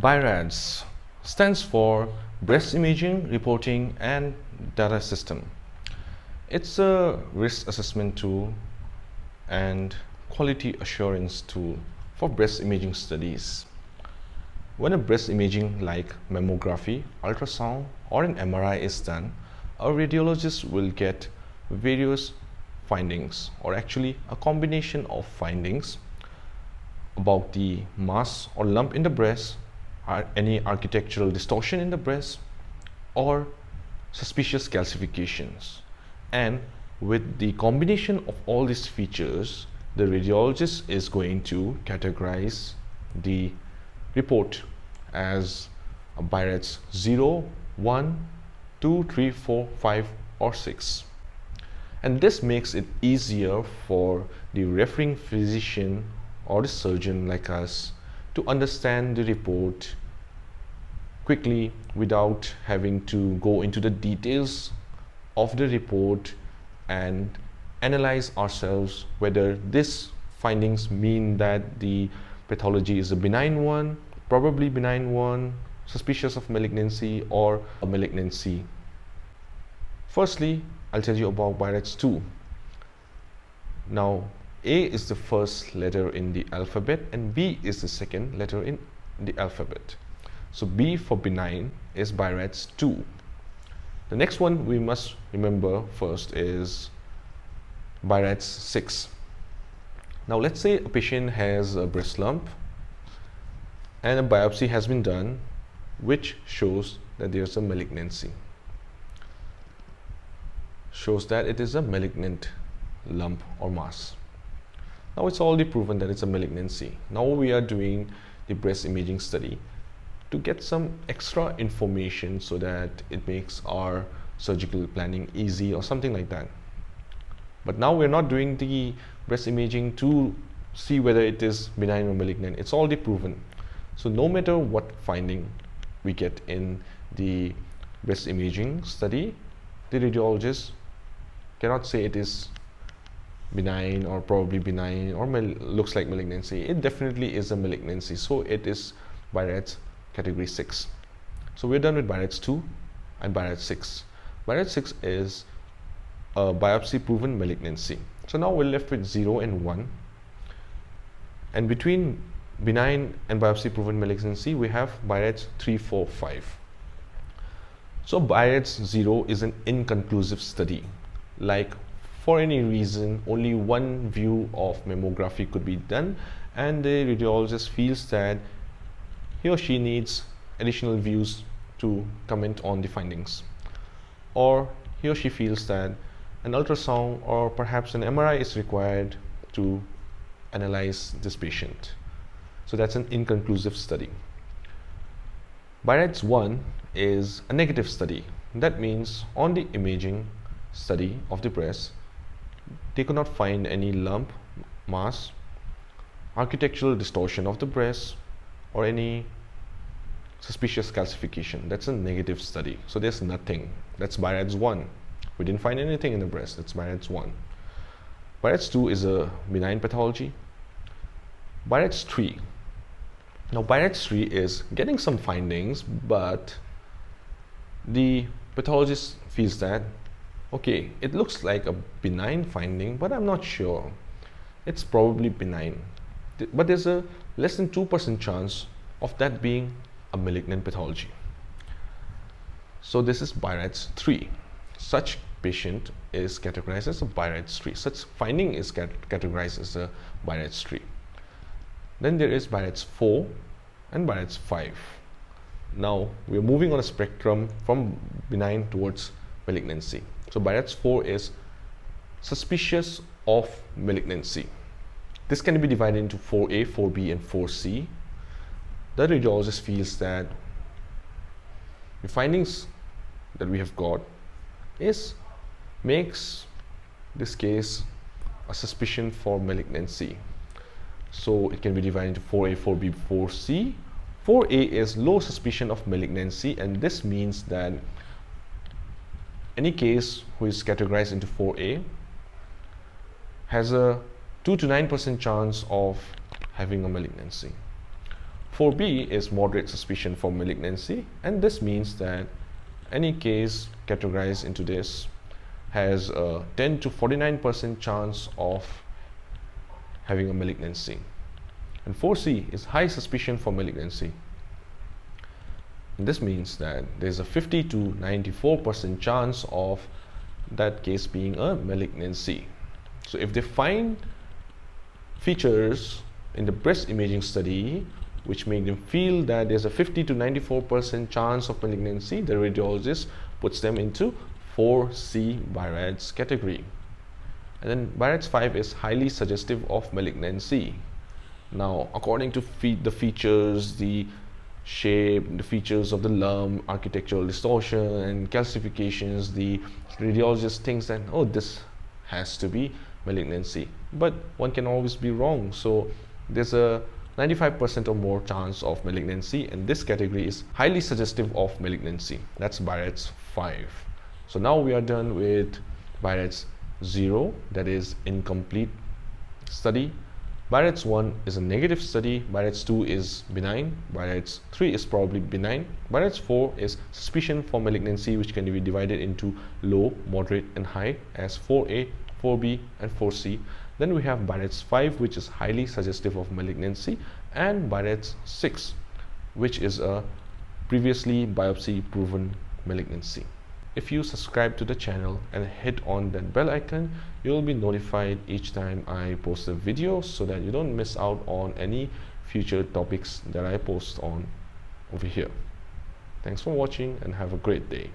Birads stands for Breast Imaging Reporting and Data System. It's a risk assessment tool and quality assurance tool for breast imaging studies. When a breast imaging like mammography, ultrasound or an MRI is done, a radiologist will get various findings, or actually a combination of findings about the mass or lump in the breast, any architectural distortion in the breast, or suspicious calcifications. And with the combination of all these features, the radiologist is going to categorize the report as a Birads 0, 1, 2, 3, 4, 5 or 6. And this makes it easier for the referring physician or the surgeon like us to understand the report quickly without having to go into the details of the report and analyze ourselves whether these findings mean that the pathology is a benign one, probably benign one, suspicious of malignancy, or a malignancy. Firstly, I'll tell you about Birads 2. Now, A is the first letter in the alphabet and B is the second letter in the alphabet. So B for benign is Birads 2. The next one we must remember first is Birads 6. Now let's say a patient has a breast lump and a biopsy has been done which shows that there's a malignancy. Shows that it is a malignant lump or mass. Now it's already proven that it's a malignancy. Now we are doing the breast imaging study to get some extra information so that it makes our surgical planning easy or something like that. But now we're not doing the breast imaging to see whether it is benign or malignant. It's already proven. So no matter what finding we get in the breast imaging study, the radiologist cannot say it is benign or probably benign or looks like malignancy. It definitely is a malignancy. So it is Birads category 6. So we're done with Birads 2 and Birads 6. Birads 6 is a biopsy proven malignancy. So now we're left with 0 and 1. And between benign and biopsy proven malignancy, we have Birads 3, 4, 5. So Birads 0 is an inconclusive study. Like for any reason, only one view of mammography could be done and the radiologist feels that he or she needs additional views to comment on the findings, or he or she feels that an ultrasound or perhaps an MRI is required to analyze this patient. So that's an inconclusive study. Birads 1 is a negative study. That means on the imaging study of the breast, they could not find any lump, mass, architectural distortion of the breast, or any suspicious calcification. That's a negative study. So there's nothing. That's Birads 1. We didn't find anything in the breast. That's Birads 1. Birads 2 is a benign pathology. Birads 3. Now Birads 3 is getting some findings, but the pathologist feels that, okay, it looks like a benign finding, but I'm not sure. It's probably benign. But there's a less than 2% chance of that being a malignant pathology. So this is Birads 3. Such patient is categorized as a Birads 3. Such finding is categorized as a Birads 3. Then there is Birads 4 and Birads 5. Now we are moving on a spectrum from benign towards malignancy. So Birads 4 is suspicious of malignancy. This can be divided into 4A, 4B and 4C. The radiologist feels that the findings that we have got makes this case a suspicion for malignancy. So it can be divided into 4A, 4B, 4C. 4A is low suspicion of malignancy, and this means that any case who is categorized into 4A has a 2 to 9% chance of having a malignancy. 4B is moderate suspicion for malignancy, and this means that any case categorized into this has a 10 to 49% chance of having a malignancy. And 4C is high suspicion for malignancy. And this means that there's a 50 to 94% chance of that case being a malignancy. So if they find features in the breast imaging study which make them feel that there's a 50 to 94% chance of malignancy, the radiologist puts them into 4C Birads category. And then Birads 5 is highly suggestive of malignancy. Now, according to the features, the shape, the features of the lump, architectural distortion and calcifications, the radiologist thinks that, oh, this has to be malignancy. But one can always be wrong. So there's a 95% or more chance of malignancy, and this category is highly suggestive of malignancy. That's Birads 5. So now we are done with Birads 0, that is incomplete study. Birads 1 is a negative study, Birads 2 is benign, Birads 3 is probably benign, Birads 4 is suspicion for malignancy, which can be divided into low, moderate and high as 4A, 4B and 4C. Then we have Birads 5, which is highly suggestive of malignancy, and Birads 6, which is a previously biopsy proven malignancy. If you subscribe to the channel and hit on that bell icon, you will be notified each time I post a video so that you don't miss out on any future topics that I post on over here. Thanks for watching and have a great day.